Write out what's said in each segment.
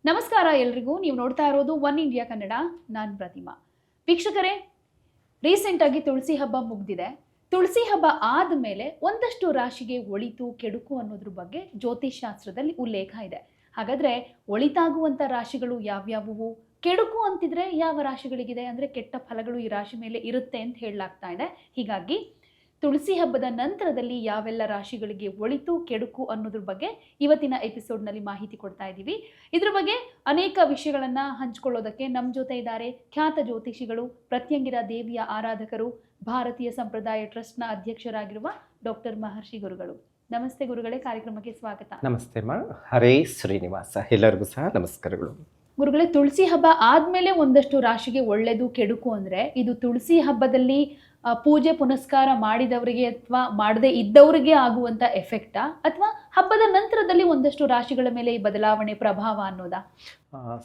ನಮಸ್ಕಾರ ಎಲ್ರಿಗೂ. ನೀವು ನೋಡ್ತಾ ಇರೋದು ಒನ್ ಇಂಡಿಯಾ ಕನ್ನಡ. ನಾನು ಪ್ರತಿಮಾ. ವೀಕ್ಷಕರೇ, ರೀಸೆಂಟಾಗಿ ತುಳಸಿ ಹಬ್ಬ ಮುಗ್ದಿದೆ. ತುಳಸಿ ಹಬ್ಬ ಆದಮೇಲೆ ಒಂದಷ್ಟು ರಾಶಿಗೆ ಒಳಿತು ಕೆಡುಕು ಅನ್ನೋದ್ರ ಬಗ್ಗೆ ಜ್ಯೋತಿಷ್ ಶಾಸ್ತ್ರದಲ್ಲಿ ಉಲ್ಲೇಖ ಇದೆ. ಹಾಗಾದರೆ ಒಳಿತಾಗುವಂಥ ರಾಶಿಗಳು ಯಾವ್ಯಾವುವು, ಕೆಡುಕು ಅಂತಿದ್ರೆ ಯಾವ ರಾಶಿಗಳಿಗಿದೆ, ಅಂದರೆ ಕೆಟ್ಟ ಫಲಗಳು ಈ ರಾಶಿ ಮೇಲೆ ಇರುತ್ತೆ ಅಂತ ಹೇಳಲಾಗ್ತಾ ಇದೆ. ಹೀಗಾಗಿ ತುಳಸಿ ಹಬ್ಬದ ನಂತರದಲ್ಲಿ ಯಾವೆಲ್ಲ ರಾಶಿಗಳಿಗೆ ಒಳಿತು ಕೆಡುಕು ಅನ್ನೋದ್ರ ಬಗ್ಗೆ ಇವತ್ತಿನ ಎಪಿಸೋಡ್ನಲ್ಲಿ ಮಾಹಿತಿ ಕೊಡ್ತಾ ಇದ್ದೀವಿ. ಇದ್ರ ಬಗ್ಗೆ ಅನೇಕ ವಿಷಯಗಳನ್ನು ಹಂಚಿಕೊಳ್ಳೋದಕ್ಕೆ ನಮ್ಮ ಜೊತೆ ಇದ್ದಾರೆ ಖ್ಯಾತ ಜ್ಯೋತಿಷಿಗಳು, ಪ್ರತ್ಯಂಗಿರ ದೇವಿಯ ಆರಾಧಕರು, ಭಾರತೀಯ ಸಂಪ್ರದಾಯ ಟ್ರಸ್ಟ್ನ ಅಧ್ಯಕ್ಷರಾಗಿರುವ ಡಾಕ್ಟರ್ ಮಹರ್ಷಿ ಗುರುಗಳು. ನಮಸ್ತೆ ಗುರುಗಳೇ, ಕಾರ್ಯಕ್ರಮಕ್ಕೆ ಸ್ವಾಗತ. ನಮಸ್ತೆ ಮಾ. ಹರೇ ಶ್ರೀನಿವಾಸ. ಎಲ್ಲರಿಗೂ ಸಹ ನಮಸ್ಕಾರಗಳು. ಗುರುಗಳೇ, ತುಳಸಿ ಹಬ್ಬ ಆದಮೇಲೆ ಒಂದಷ್ಟು ರಾಶಿಗೆ ಒಳ್ಳೆಯದು ಕೆಡುಕು ಅಂದರೆ ಇದು ತುಳಸಿ ಹಬ್ಬದಲ್ಲಿ ಪೂಜೆ ಪುನಸ್ಕಾರ ಮಾಡಿದವರಿಗೆ ಅಥವಾ ಮಾಡದೇ ಇದ್ದವರಿಗೆ ಆಗುವಂಥ ಎಫೆಕ್ಟಾ, ಅಥವಾ ಹಬ್ಬದ ನಂತರದಲ್ಲಿ ಒಂದಷ್ಟು ರಾಶಿಗಳ ಮೇಲೆ ಈ ಬದಲಾವಣೆ ಪ್ರಭಾವ ಅನ್ನೋದಾ?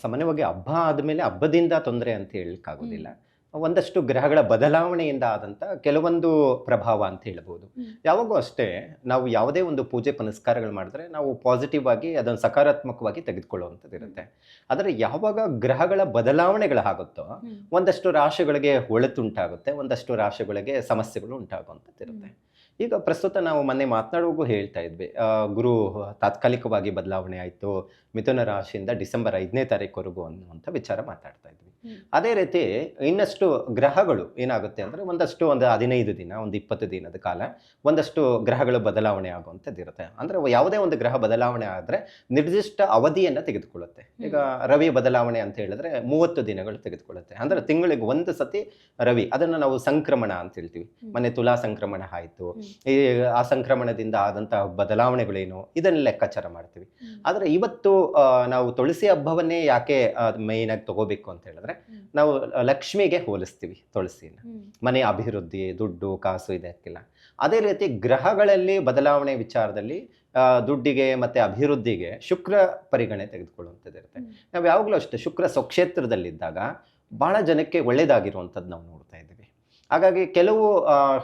ಸಾಮಾನ್ಯವಾಗಿ ಹಬ್ಬ ಆದಮೇಲೆ ಹಬ್ಬದಿಂದ ತೊಂದರೆ ಅಂತ ಹೇಳಲಿಕ್ಕಾಗೋದಿಲ್ಲ. ಒಂದಷ್ಟು ಗ್ರಹಗಳ ಬದಲಾವಣೆಯಿಂದ ಆದಂಥ ಕೆಲವೊಂದು ಪ್ರಭಾವ ಅಂತ ಹೇಳ್ಬೋದು. ಯಾವಾಗೂ ಅಷ್ಟೇ, ನಾವು ಯಾವುದೇ ಒಂದು ಪೂಜೆ ಪುನಸ್ಕಾರಗಳು ಮಾಡಿದ್ರೆ ನಾವು ಪಾಸಿಟಿವ್ ಆಗಿ ಅದನ್ನು ಸಕಾರಾತ್ಮಕವಾಗಿ ತೆಗೆದುಕೊಳ್ಳುವಂಥದ್ದು ಇರುತ್ತೆ. ಆದರೆ ಯಾವಾಗ ಗ್ರಹಗಳ ಬದಲಾವಣೆಗಳಾಗುತ್ತೋ ಒಂದಷ್ಟು ರಾಶಿಗಳಿಗೆ ಒಳಿತುಂಟಾಗುತ್ತೆ, ಒಂದಷ್ಟು ರಾಶಿಗಳಿಗೆ ಸಮಸ್ಯೆಗಳು ಉಂಟಾಗುವಂಥದ್ದು ಇರುತ್ತೆ. ಈಗ ಪ್ರಸ್ತುತ ನಾವು ಮೊನ್ನೆ ಮಾತನಾಡುವಾಗೂ ಹೇಳ್ತಾ ಇದ್ವಿ, ಗುರು ತಾತ್ಕಾಲಿಕವಾಗಿ ಬದಲಾವಣೆ ಆಯಿತು ಮಿಥುನ ರಾಶಿಯಿಂದ ಡಿಸೆಂಬರ್ 5ನೇ ತಾರೀಕುವರೆಗೂ ಅನ್ನುವಂಥ ವಿಚಾರ ಮಾತಾಡ್ತಾ ಇದ್ವಿ. ಅದೇ ರೀತಿ ಇನ್ನಷ್ಟು ಗ್ರಹಗಳು ಏನಾಗುತ್ತೆ ಅಂದರೆ ಒಂದಷ್ಟು ಒಂದು 15 ದಿನ, ಒಂದು 20 ದಿನದ ಕಾಲ ಒಂದಷ್ಟು ಗ್ರಹಗಳು ಬದಲಾವಣೆ ಆಗುವಂಥದ್ದು ಇರುತ್ತೆ. ಅಂದರೆ ಯಾವುದೇ ಒಂದು ಗ್ರಹ ಬದಲಾವಣೆ ಆದರೆ ನಿರ್ದಿಷ್ಟ ಅವಧಿಯನ್ನು ತೆಗೆದುಕೊಳ್ಳುತ್ತೆ. ಈಗ ರವಿ ಬದಲಾವಣೆ ಅಂತ ಹೇಳಿದ್ರೆ 30 ದಿನಗಳು ತೆಗೆದುಕೊಳ್ಳುತ್ತೆ. ಅಂದರೆ ತಿಂಗಳಿಗೆ ಒಂದು ಸತಿ ರವಿ, ಅದನ್ನು ನಾವು ಸಂಕ್ರಮಣ ಅಂತ ಹೇಳ್ತೀವಿ. ಮೊನ್ನೆ ತುಲಾ ಸಂಕ್ರಮಣ ಆಯಿತು, ಈ ಆ ಸಂಕ್ರಮಣದಿಂದ ಆದಂತಹ ಬದಲಾವಣೆಗಳೇನು ಇದನ್ನ ಲೆಕ್ಕಾಚಾರ ಮಾಡ್ತೀವಿ. ಆದರೆ ಇವತ್ತು ನಾವು ತುಳಸಿ ಹಬ್ಬವನ್ನೇ ಯಾಕೆ ಮೇಯ್ನ್ ಆಗಿ ತಗೋಬೇಕು ಅಂತ ಹೇಳಿದ್ರೆ, ನಾವು ಲಕ್ಷ್ಮಿಗೆ ಹೋಲಿಸ್ತೀವಿ ತುಳಸಿನ. ಮನೆ ಅಭಿವೃದ್ಧಿ, ದುಡ್ಡು ಕಾಸು ಇದಕ್ಕೆಲ್ಲ. ಅದೇ ರೀತಿ ಗ್ರಹಗಳಲ್ಲಿ ಬದಲಾವಣೆ ವಿಚಾರದಲ್ಲಿ ದುಡ್ಡಿಗೆ ಮತ್ತೆ ಅಭಿವೃದ್ಧಿಗೆ ಶುಕ್ರ ಪರಿಗಣನೆ ತೆಗೆದುಕೊಳ್ಳುವಂಥದ್ದು ಇರುತ್ತೆ. ನಾವು ಯಾವಾಗಲೂ ಅಷ್ಟೇ ಶುಕ್ರ ಸ್ವಕ್ಷೇತ್ರದಲ್ಲಿದ್ದಾಗ ಬಹಳ ಜನಕ್ಕೆ ಒಳ್ಳೆಯದಾಗಿರುವಂಥದ್ದು ನಾವು ನೋಡ್ತಾ ಇದ್ದೀವಿ. ಹಾಗಾಗಿ ಕೆಲವು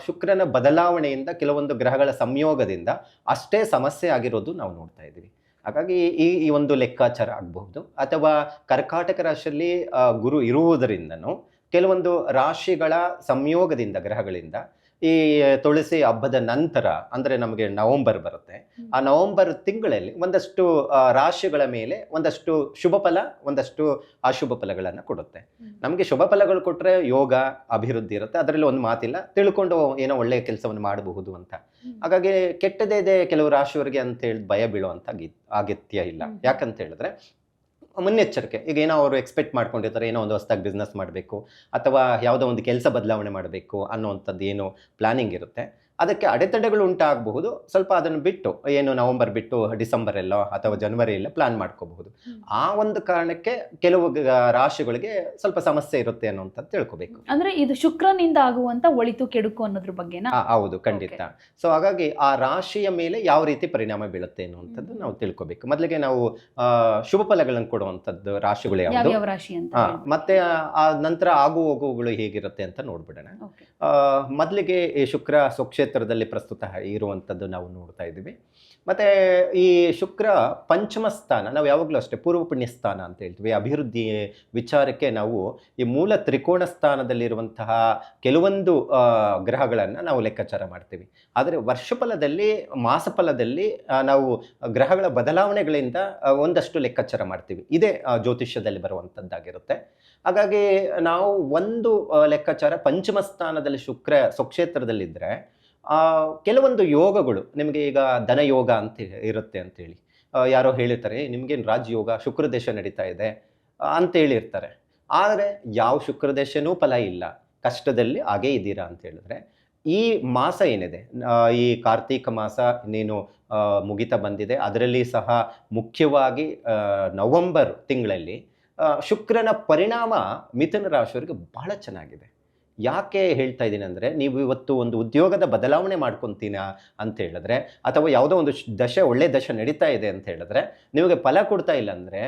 ಶುಕ್ರನ ಬದಲಾವಣೆಯಿಂದ, ಕೆಲವೊಂದು ಗ್ರಹಗಳ ಸಂಯೋಗದಿಂದ ಅಷ್ಟೇ ಸಮಸ್ಯೆ ಆಗಿರೋದು ನಾವು ನೋಡ್ತಾ ಇದ್ದೀವಿ. ಹಾಗಾಗಿ ಈ ಒಂದು ಲೆಕ್ಕಾಚಾರ ಆಗಬಹುದು. ಅಥವಾ ಕರ್ಕಾಟಕ ರಾಶಿಯಲ್ಲಿ ಗುರು ಇರುವುದರಿಂದನೂ ಕೆಲವೊಂದು ರಾಶಿಗಳ ಸಂಯೋಗದಿಂದ, ಗ್ರಹಗಳಿಂದ ಈ ತುಳಸಿ ಹಬ್ಬದ ನಂತರ ಅಂದರೆ ನಮಗೆ ನವೆಂಬರ್ ಬರುತ್ತೆ. ಆ ನವೆಂಬರ್ ತಿಂಗಳಲ್ಲಿ ಒಂದಷ್ಟು ರಾಶಿಗಳ ಮೇಲೆ ಒಂದಷ್ಟು ಶುಭ ಫಲ, ಒಂದಷ್ಟು ಅಶುಭ ಫಲಗಳನ್ನು ಕೊಡುತ್ತೆ. ನಮಗೆ ಶುಭ ಫಲಗಳು ಕೊಟ್ಟರೆ ಯೋಗ ಅಭಿವೃದ್ಧಿ ಇರುತ್ತೆ, ಅದರಲ್ಲಿ ಒಂದು ಮಾತಿಲ್ಲ, ತಿಳ್ಕೊಂಡು ಏನೋ ಒಳ್ಳೆಯ ಕೆಲಸವನ್ನು ಮಾಡಬಹುದು ಅಂತ. ಹಾಗಾಗಿ ಕೆಟ್ಟದೇ ಇದೆ ಕೆಲವು ರಾಶಿಯವರಿಗೆ ಅಂತ ಹೇಳಿ ಭಯ ಬೀಳುವಂಥ ಅಗತ್ಯ ಇಲ್ಲ. ಯಾಕಂತ ಹೇಳಿದ್ರೆ ಮುನ್ನೆಚ್ಚರಿಕೆ. ಈಗ ಏನೋ ಅವರು ಎಕ್ಸ್ಪೆಕ್ಟ್ ಮಾಡ್ಕೊಂಡಿರ್ತಾರೆ, ಏನೋ ಒಂದು ಹೊಸದಾಗಿ ಬಿಸ್ನೆಸ್ ಮಾಡಬೇಕು ಅಥವಾ ಯಾವುದೋ ಒಂದು ಕೆಲಸ ಬದಲಾವಣೆ ಮಾಡಬೇಕು ಅನ್ನೋವಂಥದ್ದು ಏನು ಪ್ಲಾನಿಂಗ್ ಇರುತ್ತೆ, ಅದಕ್ಕೆ ಅಡೆತಡೆಗಳು ಉಂಟಾಗಬಹುದು. ಸ್ವಲ್ಪ ಅದನ್ನು ಬಿಟ್ಟು, ಏನು ನವೆಂಬರ್ ಬಿಟ್ಟು ಡಿಸೆಂಬರ್ ಎಲ್ಲೋ ಅಥವಾ ಜನವರಿ ಎಲ್ಲ ಪ್ಲಾನ್ ಮಾಡ್ಕೋಬಹುದು. ಆ ಒಂದು ಕಾರಣಕ್ಕೆ ಕೆಲವು ರಾಶಿಗಳಿಗೆ ಸ್ವಲ್ಪ ಸಮಸ್ಯೆ ಇರುತ್ತೆ ಅನ್ನೋಂಥದ್ದು ತಿಳ್ಕೊಬೇಕು. ಅಂದ್ರೆ ಇದು ಶುಕ್ರನಿಂದ ಆಗುವಂತ ಒಳಿತು ಕೆಡುಕು ಅನ್ನೋದ್ರ ಬಗ್ಗೆನಾ? ಹೌದು, ಖಂಡಿತ. ಸೊ ಹಾಗಾಗಿ ಆ ರಾಶಿಯ ಮೇಲೆ ಯಾವ ರೀತಿ ಪರಿಣಾಮ ಬೀಳುತ್ತೆ ಅನ್ನುವಂಥದ್ದು ನಾವು ತಿಳ್ಕೊಬೇಕು. ಮೊದಲಿಗೆ ನಾವು ಶುಭ ಫಲಗಳನ್ನು ಕೊಡುವಂಥದ್ದು ರಾಶಿಗಳು ಯಾವ್ದು ರಾಶಿ ಅಂತ, ಮತ್ತೆ ಆ ನಂತರ ಆಗು ಹೋಗುಗಳು ಹೇಗಿರುತ್ತೆ ಅಂತ ನೋಡ್ಬಿಡೋಣ. ಮೊದಲಿಗೆ ಈ ಶುಕ್ರ ಸ್ವಕ್ಷೇತ್ರದಲ್ಲಿ ಪ್ರಸ್ತುತ ಇರುವಂಥದ್ದು ನಾವು ನೋಡ್ತಾ ಇದ್ದೀವಿ. ಮತ್ತು ಈ ಶುಕ್ರ ಪಂಚಮ ಸ್ಥಾನ, ನಾವು ಯಾವಾಗಲೂ ಅಷ್ಟೇ ಪೂರ್ವ ಪುಣ್ಯ ಸ್ಥಾನ ಅಂತ ಹೇಳ್ತೀವಿ. ಅಭಿವೃದ್ಧಿ ವಿಚಾರಕ್ಕೆ ನಾವು ಈ ಮೂಲ ತ್ರಿಕೋಣ ಸ್ಥಾನದಲ್ಲಿರುವಂತಹ ಕೆಲವೊಂದು ಗ್ರಹಗಳನ್ನು ನಾವು ಲೆಕ್ಕಾಚಾರ ಮಾಡ್ತೀವಿ. ಆದರೆ ವರ್ಷಫಲದಲ್ಲಿ, ಮಾಸಫಲದಲ್ಲಿ ನಾವು ಗ್ರಹಗಳ ಬದಲಾವಣೆಗಳಿಂದ ಒಂದಷ್ಟು ಲೆಕ್ಕಾಚಾರ ಮಾಡ್ತೀವಿ. ಇದೇ ಜ್ಯೋತಿಷ್ಯದಲ್ಲಿ ಬರುವಂಥದ್ದಾಗಿರುತ್ತೆ. ಹಾಗಾಗಿ ನಾವು ಒಂದು ಲೆಕ್ಕಾಚಾರ, ಪಂಚಮ ಸ್ಥಾನದಲ್ಲಿ ಶುಕ್ರ ಸ್ವಕ್ಷೇತ್ರದಲ್ಲಿದ್ದರೆ ಕೆಲವೊಂದು ಯೋಗಗಳು ನಿಮಗೆ, ಈಗ ಧನಯೋಗ ಅಂತ ಇರುತ್ತೆ ಅಂತೇಳಿ ಯಾರೋ ಹೇಳಿರ್ತಾರೆ, ನಿಮಗೇನು ರಾಜಯೋಗ ಶುಕ್ರದೇಶ ನಡೀತಾ ಇದೆ ಅಂತ ಹೇಳಿರ್ತಾರೆ. ಆದರೆ ಯಾವ ಶುಕ್ರದೇಶನೂ ಫಲ ಇಲ್ಲ, ಕಷ್ಟದಲ್ಲಿ ಹಾಗೇ ಇದ್ದೀರಾ ಅಂತ ಹೇಳಿದ್ರೆ, ಈ ಮಾಸ ಏನಿದೆ, ಈ ಕಾರ್ತೀಕ ಮಾಸ ಇನ್ನೇನು ಮುಗಿತಾ ಬಂದಿದೆ, ಅದರಲ್ಲಿ ಸಹ ಮುಖ್ಯವಾಗಿ ನವೆಂಬರ್ ತಿಂಗಳಲ್ಲಿ ಶುಕ್ರನ ಪರಿಣಾಮ ಮಿಥುನ ರಾಶಿಯವರಿಗೆ ಬಹಳ ಚೆನ್ನಾಗಿದೆ. ಯಾಕೆ ಹೇಳ್ತಾ ಇದ್ದೀನಿ ಅಂದರೆ, ನೀವು ಇವತ್ತು ಒಂದು ಉದ್ಯೋಗದ ಬದಲಾವಣೆ ಮಾಡ್ಕೊತೀನ ಅಂತ ಹೇಳಿದ್ರೆ, ಅಥವಾ ಯಾವುದೋ ಒಂದು ಒಳ್ಳೆ ದಶೆ ನಡೀತಾ ಇದೆ ಅಂತ ಹೇಳಿದ್ರೆ ನಿಮಗೆ ಫಲ ಕೊಡ್ತಾ ಇಲ್ಲ ಅಂದರೆ,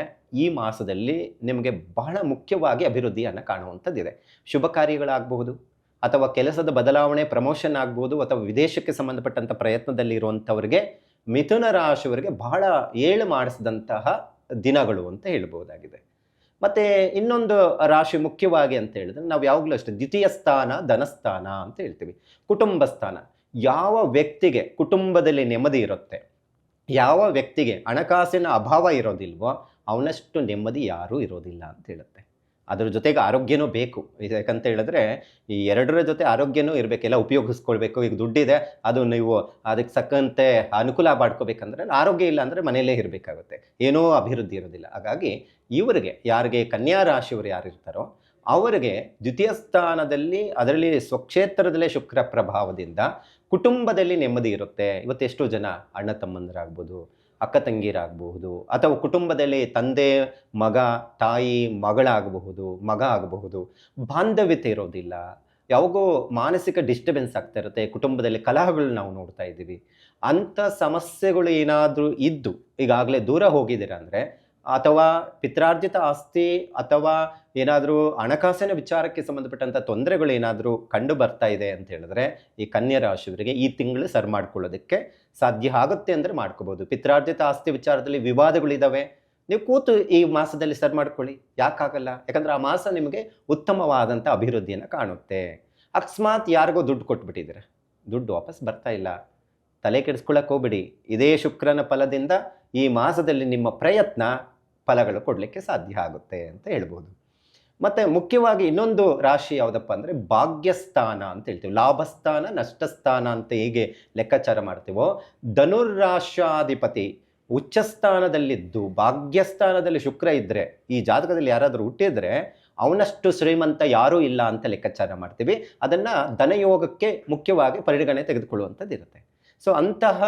ಈ ಮಾಸದಲ್ಲಿ ನಿಮಗೆ ಬಹಳ ಮುಖ್ಯವಾಗಿ ಅಭಿವೃದ್ಧಿಯನ್ನು ಕಾಣುವಂಥದ್ದಿದೆ. ಶುಭ ಕಾರ್ಯಗಳಾಗಬಹುದು, ಅಥವಾ ಕೆಲಸದ ಬದಲಾವಣೆ, ಪ್ರಮೋಷನ್ ಆಗ್ಬೋದು, ಅಥವಾ ವಿದೇಶಕ್ಕೆ ಸಂಬಂಧಪಟ್ಟಂಥ ಪ್ರಯತ್ನದಲ್ಲಿ ಇರುವಂಥವ್ರಿಗೆ ಮಿಥುನ ರಾಶಿಯವರಿಗೆ ಬಹಳ ಏಳು ಮಾಡಿಸಿದಂತಹ ದಿನಗಳು ಅಂತ ಹೇಳ್ಬೋದಾಗಿದೆ. ಮತ್ತು ಇನ್ನೊಂದು ರಾಶಿ ಮುಖ್ಯವಾಗಿ ಅಂತ ಹೇಳಿದ್ರೆ ನಾವು ಯಾವಾಗಲೂ ಅಷ್ಟೇ ದ್ವಿತೀಯ ಸ್ಥಾನ ಧನಸ್ಥಾನ ಅಂತ ಹೇಳ್ತೀವಿ. ಕುಟುಂಬ ಸ್ಥಾನ. ಯಾವ ವ್ಯಕ್ತಿಗೆ ಕುಟುಂಬದಲ್ಲಿ ನೆಮ್ಮದಿ ಇರುತ್ತೆ, ಯಾವ ವ್ಯಕ್ತಿಗೆ ಹಣಕಾಸಿನ ಅಭಾವ ಇರೋದಿಲ್ವೋ ಅವನಷ್ಟು ನೆಮ್ಮದಿ ಯಾರೂ ಇರೋದಿಲ್ಲ ಅಂತ ಹೇಳುತ್ತೆ. ಅದ್ರ ಜೊತೆಗೆ ಆರೋಗ್ಯನೂ ಬೇಕು. ಯಾಕಂತ ಹೇಳಿದ್ರೆ ಈ ಎರಡರ ಜೊತೆ ಆರೋಗ್ಯನೂ ಇರಬೇಕು, ಎಲ್ಲ ಉಪಯೋಗಿಸ್ಕೊಳ್ಬೇಕು. ಈಗ ದುಡ್ಡಿದೆ, ಅದು ನೀವು ಅದಕ್ಕೆ ತಕ್ಕಂತೆ ಅನುಕೂಲ ಮಾಡ್ಕೋಬೇಕಂದ್ರೆ ಆರೋಗ್ಯ ಇಲ್ಲ ಅಂದರೆ ಮನೆಯಲ್ಲೇ ಇರಬೇಕಾಗುತ್ತೆ, ಏನೂ ಅಭಿವೃದ್ಧಿ ಇರೋದಿಲ್ಲ. ಹಾಗಾಗಿ ಇವರಿಗೆ, ಯಾರಿಗೆ ಕನ್ಯಾ ರಾಶಿಯವರು ಯಾರು ಇರ್ತಾರೋ ಅವರಿಗೆ ದ್ವಿತೀಯ ಸ್ಥಾನದಲ್ಲಿ, ಅದರಲ್ಲಿ ಸ್ವಕ್ಷೇತ್ರದಲ್ಲೇ ಶುಕ್ರ ಪ್ರಭಾವದಿಂದ ಕುಟುಂಬದಲ್ಲಿ ನೆಮ್ಮದಿ ಇರುತ್ತೆ. ಇವತ್ತು ಎಷ್ಟೋ ಜನ ಅಣ್ಣ ತಮ್ಮಂದರಾಗ್ಬೋದು, ಅಕ್ಕ ತಂಗಿರಾಗಬಹುದು, ಅಥವಾ ಕುಟುಂಬದಲ್ಲಿ ತಂದೆ ಮಗ, ತಾಯಿ ಮಗಳಾಗಬಹುದು, ಮಗ ಆಗಬಹುದು, ಬಾಂಧವ್ಯತೆ ಇರೋದಿಲ್ಲ. ಯಾವಾಗೋ ಮಾನಸಿಕ ಡಿಸ್ಟರ್ಬೆನ್ಸ್ ಆಗ್ತಾ ಇರುತ್ತೆ, ಕುಟುಂಬದಲ್ಲಿ ಕಲಹಗಳು ನಾವು ನೋಡ್ತಾ ಇದ್ದೀವಿ. ಅಂಥ ಸಮಸ್ಯೆಗಳು ಏನಾದರೂ ಇದ್ದು ಈಗಾಗಲೇ ದೂರ ಹೋಗಿದ್ದೀರಾ ಅಂದರೆ, ಅಥವಾ ಪಿತ್ರಾರ್ಜಿತ ಆಸ್ತಿ ಅಥವಾ ಏನಾದರೂ ಹಣಕಾಸಿನ ವಿಚಾರಕ್ಕೆ ಸಂಬಂಧಪಟ್ಟಂಥ ತೊಂದರೆಗಳು ಏನಾದರೂ ಕಂಡು ಬರ್ತಾ ಇದೆ ಅಂತ ಹೇಳಿದ್ರೆ ಈ ಕನ್ಯಾ ರಾಶಿಯವರಿಗೆ ಈ ತಿಂಗಳು ಸರಿ ಮಾಡ್ಕೊಳ್ಳೋದಕ್ಕೆ ಸಾಧ್ಯ ಆಗುತ್ತೆ ಅಂದರೆ ಮಾಡ್ಕೋಬೋದು. ಪಿತ್ರಾರ್ಜಿತ ಆಸ್ತಿ ವಿಚಾರದಲ್ಲಿ ವಿವಾದಗಳಿದ್ದಾವೆ, ನೀವು ಕೂತು ಈ ಮಾಸದಲ್ಲಿ ಸರಿ ಮಾಡ್ಕೊಳ್ಳಿ. ಯಾಕಾಗಲ್ಲ? ಯಾಕಂದರೆ ಆ ಮಾಸ ನಿಮಗೆ ಉತ್ತಮವಾದಂಥ ಅಭಿವೃದ್ಧಿಯನ್ನು ಕಾಣುತ್ತೆ. ಅಕಸ್ಮಾತ್ ಯಾರಿಗೋ ದುಡ್ಡು ಕೊಟ್ಬಿಟ್ಟಿದ್ದೀರ, ದುಡ್ಡು ವಾಪಸ್ ಬರ್ತಾ ಇಲ್ಲ, ತಲೆ ಕೆಡಿಸ್ಕೊಳ್ಳೋಕೆ ಹೋಗ್ಬಿಡಿ. ಇದೇ ಶುಕ್ರನ ಫಲದಿಂದ ಈ ಮಾಸದಲ್ಲಿ ನಿಮ್ಮ ಪ್ರಯತ್ನ ಫಲಗಳು ಕೊಡಲಿಕ್ಕೆ ಸಾಧ್ಯ ಆಗುತ್ತೆ ಅಂತ ಹೇಳ್ಬೋದು. ಮತ್ತು ಮುಖ್ಯವಾಗಿ ಇನ್ನೊಂದು ರಾಶಿ ಯಾವುದಪ್ಪ ಅಂದರೆ ಭಾಗ್ಯಸ್ಥಾನ ಅಂತ ಹೇಳ್ತೀವಿ. ಲಾಭಸ್ಥಾನ ನಷ್ಟಸ್ಥಾನ ಅಂತ ಹೇಗೆ ಲೆಕ್ಕಾಚಾರ ಮಾಡ್ತೀವೋ, ಧನುರ್ರಾಶಾಧಿಪತಿ ಉಚ್ಚಸ್ಥಾನದಲ್ಲಿದ್ದು ಭಾಗ್ಯಸ್ಥಾನದಲ್ಲಿ ಶುಕ್ರ ಇದ್ದರೆ, ಈ ಜಾತಕದಲ್ಲಿ ಯಾರಾದರೂ ಹುಟ್ಟಿದ್ರೆ ಅವನಷ್ಟು ಶ್ರೀಮಂತ ಯಾರೂ ಇಲ್ಲ ಅಂತ ಲೆಕ್ಕಾಚಾರ ಮಾಡ್ತೀವಿ. ಅದನ್ನು ಧನಯೋಗಕ್ಕೆ ಮುಖ್ಯವಾಗಿ ಪರಿಗಣನೆ ತೆಗೆದುಕೊಳ್ಳುವಂಥದ್ದು ಇರುತ್ತೆ. ಸೊ ಅಂತಹ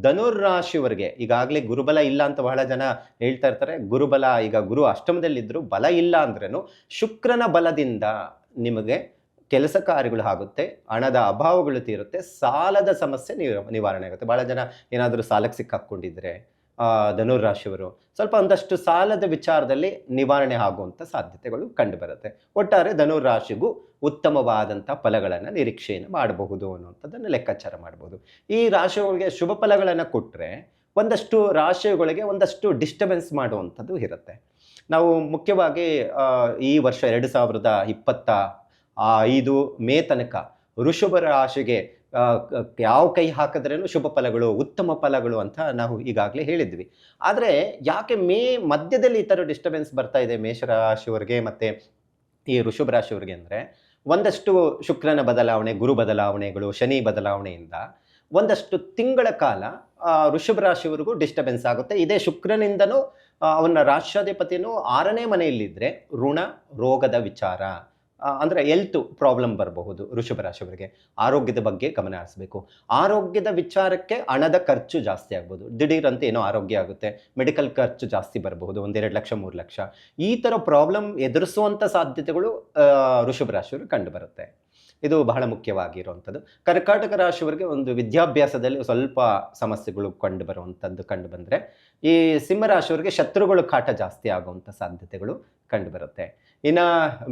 ಧನುರ್ರಾಶಿಯವರಿಗೆ ಈಗಾಗಲೇ ಗುರುಬಲ ಇಲ್ಲ ಅಂತ ಬಹಳ ಜನ ಹೇಳ್ತಾ ಇರ್ತಾರೆ. ಗುರುಬಲ, ಈಗ ಗುರು ಅಷ್ಟಮದಲ್ಲಿದ್ದರೂ ಬಲ ಇಲ್ಲ ಅಂದ್ರೂ ಶುಕ್ರನ ಬಲದಿಂದ ನಿಮಗೆ ಕೆಲಸ ಕಾರ್ಯಗಳು ಆಗುತ್ತೆ, ಹಣದ ಅಭಾವಗಳು ತೀರುತ್ತೆ, ಸಾಲದ ಸಮಸ್ಯೆ ನಿವಾರಣೆ ಆಗುತ್ತೆ. ಬಹಳ ಜನ ಏನಾದರೂ ಸಾಲಕ್ಕೆ ಸಿಕ್ಕಾಕ್ಕೊಂಡಿದ್ರೆ ಧನುರ್ರಾಶಿಯವರು ಸ್ವಲ್ಪ ಒಂದಷ್ಟು ಸಾಲದ ವಿಚಾರದಲ್ಲಿ ನಿವಾರಣೆ ಆಗುವಂಥ ಸಾಧ್ಯತೆಗಳು ಕಂಡುಬರುತ್ತೆ. ಒಟ್ಟಾರೆ ಧನುರ್ರಾಶಿಗೂ ಉತ್ತಮವಾದಂಥ ಫಲಗಳನ್ನು ನಿರೀಕ್ಷೆಯನ್ನು ಮಾಡಬಹುದು ಅನ್ನುವಂಥದ್ದನ್ನು ಲೆಕ್ಕಾಚಾರ ಮಾಡ್ಬೋದು. ಈ ರಾಶಿಗಳಿಗೆ ಶುಭ ಫಲಗಳನ್ನು ಕೊಟ್ಟರೆ ಒಂದಷ್ಟು ರಾಶಿಗಳಿಗೆ ಒಂದಷ್ಟು ಡಿಸ್ಟರ್ಬೆನ್ಸ್ ಮಾಡುವಂಥದ್ದು ಇರುತ್ತೆ. ನಾವು ಮುಖ್ಯವಾಗಿ ಈ ವರ್ಷ 2025 ಮೇ ತನಕ ವೃಷಭ ರಾಶಿಗೆ ಯಾವ ಕೈ ಹಾಕಿದ್ರೇನು ಶುಭ ಫಲಗಳು, ಉತ್ತಮ ಫಲಗಳು ಅಂತ ನಾವು ಈಗಾಗಲೇ ಹೇಳಿದ್ವಿ. ಆದರೆ ಯಾಕೆ ಮೇ ಮಧ್ಯದಲ್ಲಿ ಈ ಥರ ಡಿಸ್ಟರ್ಬೆನ್ಸ್ ಬರ್ತಾ ಇದೆ ಮೇಷರಾಶಿಯವರಿಗೆ ಮತ್ತು ಈ ವೃಷಭ ರಾಶಿಯವರಿಗೆ ಅಂದರೆ, ಒಂದಷ್ಟು ಶುಕ್ರನ ಬದಲಾವಣೆ, ಗುರು ಬದಲಾವಣೆಗಳು, ಶನಿ ಬದಲಾವಣೆಯಿಂದ ಒಂದಷ್ಟು ತಿಂಗಳ ಕಾಲ ವೃಷಭ ರಾಶಿಯವರಿಗೂ ಡಿಸ್ಟರ್ಬೆನ್ಸ್ ಆಗುತ್ತೆ. ಇದೇ ಶುಕ್ರನಿಂದನೂ ಅವನ ರಾಷ್ಟ್ರಾಧಿಪತಿಯೂ 6ನೇ ಮನೆಯಲ್ಲಿದ್ದರೆ ಋಣ ರೋಗದ ವಿಚಾರ, ಅಂದರೆ ಹೆಲ್ತ್ ಪ್ರಾಬ್ಲಮ್ ಬರಬಹುದು. ವೃಷಭ ರಾಶಿಯವರಿಗೆ ಆರೋಗ್ಯದ ಬಗ್ಗೆ ಗಮನ ಹರಿಸಬೇಕು. ಆರೋಗ್ಯದ ವಿಚಾರಕ್ಕೆ ಹಣದ ಖರ್ಚು ಜಾಸ್ತಿ ಆಗ್ಬೋದು. ದಿಢೀರಂತ ಏನೋ ಆರೋಗ್ಯ ಆಗುತ್ತೆ, ಮೆಡಿಕಲ್ ಖರ್ಚು ಜಾಸ್ತಿ ಬರಬಹುದು, 1-2 ಲಕ್ಷ 3 ಲಕ್ಷ ಈ ಥರ ಪ್ರಾಬ್ಲಮ್ ಎದುರಿಸುವಂಥ ಸಾಧ್ಯತೆಗಳು ವೃಷಭ ರಾಶಿಯವರು ಕಂಡು ಬರುತ್ತೆ. ಇದು ಬಹಳ ಮುಖ್ಯವಾಗಿರುವಂಥದ್ದು. ಕರ್ಕಾಟಕ ರಾಶಿಯವರಿಗೆ ಒಂದು ವಿದ್ಯಾಭ್ಯಾಸದಲ್ಲಿ ಸ್ವಲ್ಪ ಸಮಸ್ಯೆಗಳು ಕಂಡು ಬಂದರೆ, ಈ ಸಿಂಹರಾಶಿಯವರಿಗೆ ಶತ್ರುಗಳು ಕಾಟ ಜಾಸ್ತಿ ಆಗುವಂಥ ಸಾಧ್ಯತೆಗಳು ಕಂಡು ಬರುತ್ತೆ. ಇನ್ನು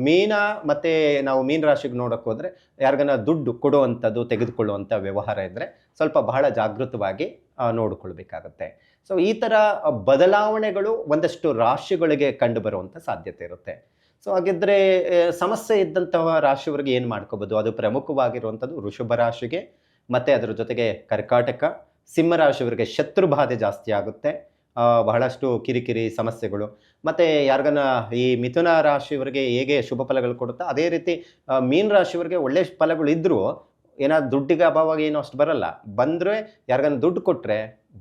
ಮೀನ ಮತ್ತು ನಾವು ಮೀನ ರಾಶಿಗೆ ನೋಡೋಕೆ ಹೋದರೆ ಯಾರಿಗಾನ ದುಡ್ಡು ಕೊಡುವಂಥದ್ದು ತೆಗೆದುಕೊಳ್ಳುವಂಥ ವ್ಯವಹಾರ ಇದ್ದರೆ ಸ್ವಲ್ಪ ಬಹಳ ಜಾಗೃತವಾಗಿ ನೋಡಿಕೊಳ್ಬೇಕಾಗತ್ತೆ. ಸೊ ಈ ಥರ ಬದಲಾವಣೆಗಳು ಒಂದಷ್ಟು ರಾಶಿಗಳಿಗೆ ಕಂಡು ಬರುವಂಥ ಸಾಧ್ಯತೆ ಇರುತ್ತೆ. ಸೊ ಹಾಗಿದ್ದರೆ ಸಮಸ್ಯೆ ಇದ್ದಂತಹ ರಾಶಿಯವರಿಗೆ ಏನು ಮಾಡ್ಕೋಬೋದು? ಅದು ಪ್ರಮುಖವಾಗಿರುವಂಥದ್ದು ವೃಷಭ ರಾಶಿಗೆ ಮತ್ತು ಅದರ ಜೊತೆಗೆ ಕರ್ಕಾಟಕ, ಸಿಂಹರಾಶಿಯವರಿಗೆ ಶತ್ರು ಬಾಧೆ ಜಾಸ್ತಿ ಆಗುತ್ತೆ, ಬಹಳಷ್ಟು ಕಿರಿಕಿರಿ ಸಮಸ್ಯೆಗಳು. ಮತ್ತು ಯಾರಿಗಾನ ಈ ಮಿಥುನ ರಾಶಿಯವರಿಗೆ ಹೇಗೆ ಶುಭ ಫಲಗಳು ಕೊಡುತ್ತಾ ಅದೇ ರೀತಿ ಮೀನ ರಾಶಿಯವರಿಗೆ ಒಳ್ಳೆಯ ಫಲಗಳು ಇದ್ದರೂ ಏನಾದ್ರು ದುಡ್ಡಿಗೆ ಅಭಾವ ಏನೋ ಅಷ್ಟು ಬರಲ್ಲ, ಬಂದರೆ ಯಾರಿಗಾನ ದುಡ್ಡು ಕೊಟ್ಟರೆ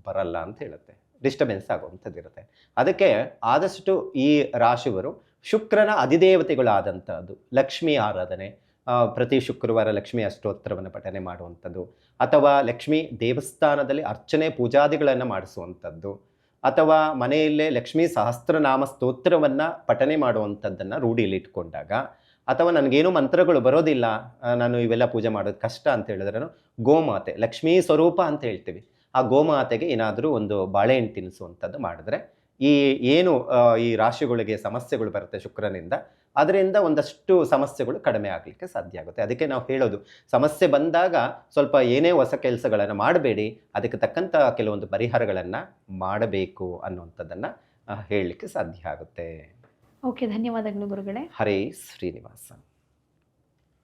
ಬರಲ್ಲ ಅಂತ ಹೇಳುತ್ತೆ, ಡಿಸ್ಟರ್ಬೆನ್ಸ್ ಆಗುವಂಥದ್ದು ಇರುತ್ತೆ. ಅದಕ್ಕೆ ಆದಷ್ಟು ಈ ರಾಶಿಯವರು ಶುಕ್ರನ ಅಧಿದೇವತೆಗಳಾದಂಥದ್ದು ಲಕ್ಷ್ಮೀ ಆರಾಧನೆ, ಪ್ರತಿ ಶುಕ್ರವಾರ ಲಕ್ಷ್ಮೀ ಅಷ್ಟೋತ್ತರವನ್ನು ಪಠನೆ ಮಾಡುವಂಥದ್ದು, ಅಥವಾ ಲಕ್ಷ್ಮೀ ದೇವಸ್ಥಾನದಲ್ಲಿ ಅರ್ಚನೆ ಪೂಜಾದಿಗಳನ್ನು ಮಾಡಿಸುವಂಥದ್ದು, ಅಥವಾ ಮನೆಯಲ್ಲೇ ಲಕ್ಷ್ಮೀ ಸಹಸ್ರನಾಮ ಸ್ತೋತ್ರವನ್ನು ಪಠನೆ ಮಾಡುವಂಥದ್ದನ್ನು ರೂಢಿಯಲ್ಲಿ ಇಟ್ಕೊಂಡಾಗ, ಅಥವಾ ನನಗೇನು ಮಂತ್ರಗಳು ಬರೋದಿಲ್ಲ, ನಾನು ಇವೆಲ್ಲ ಪೂಜೆ ಮಾಡೋದು ಕಷ್ಟ ಅಂತ ಹೇಳಿದ್ರೂ ಗೋಮಾತೆ, ಲಕ್ಷ್ಮೀ ಸ್ವರೂಪ ಅಂತ ಹೇಳ್ತೀವಿ, ಆ ಗೋಮಾತೆಗೆ ಏನಾದರೂ ಒಂದು ಬಾಳೆಹಣ್ಣು ತಿನ್ನಿಸುವಂಥದ್ದು ಮಾಡಿದ್ರೆ ಈ ಏನು ಈ ರಾಶಿಗಳಿಗೆ ಸಮಸ್ಯೆಗಳು ಬರುತ್ತೆ ಶುಕ್ರನಿಂದ, ಅದರಿಂದ ಒಂದಷ್ಟು ಸಮಸ್ಯೆಗಳು ಕಡಿಮೆ ಆಗಲಿಕ್ಕೆ ಸಾಧ್ಯ ಆಗುತ್ತೆ. ಅದಕ್ಕೆ ನಾವು ಹೇಳೋದು, ಸಮಸ್ಯೆ ಬಂದಾಗ ಸ್ವಲ್ಪ ಏನೇ ಹೊಸ ಕೆಲಸಗಳನ್ನು ಮಾಡಬೇಡಿ, ಅದಕ್ಕೆ ತಕ್ಕಂಥ ಕೆಲವೊಂದು ಪರಿಹಾರಗಳನ್ನು ಮಾಡಬೇಕು ಅನ್ನುವಂಥದ್ದನ್ನು ಹೇಳಲಿಕ್ಕೆ ಸಾಧ್ಯ ಆಗುತ್ತೆ. ಓಕೆ, ಧನ್ಯವಾದಗಳು ಗುರುಗಳೇ. ಹರೇ ಶ್ರೀನಿವಾಸ.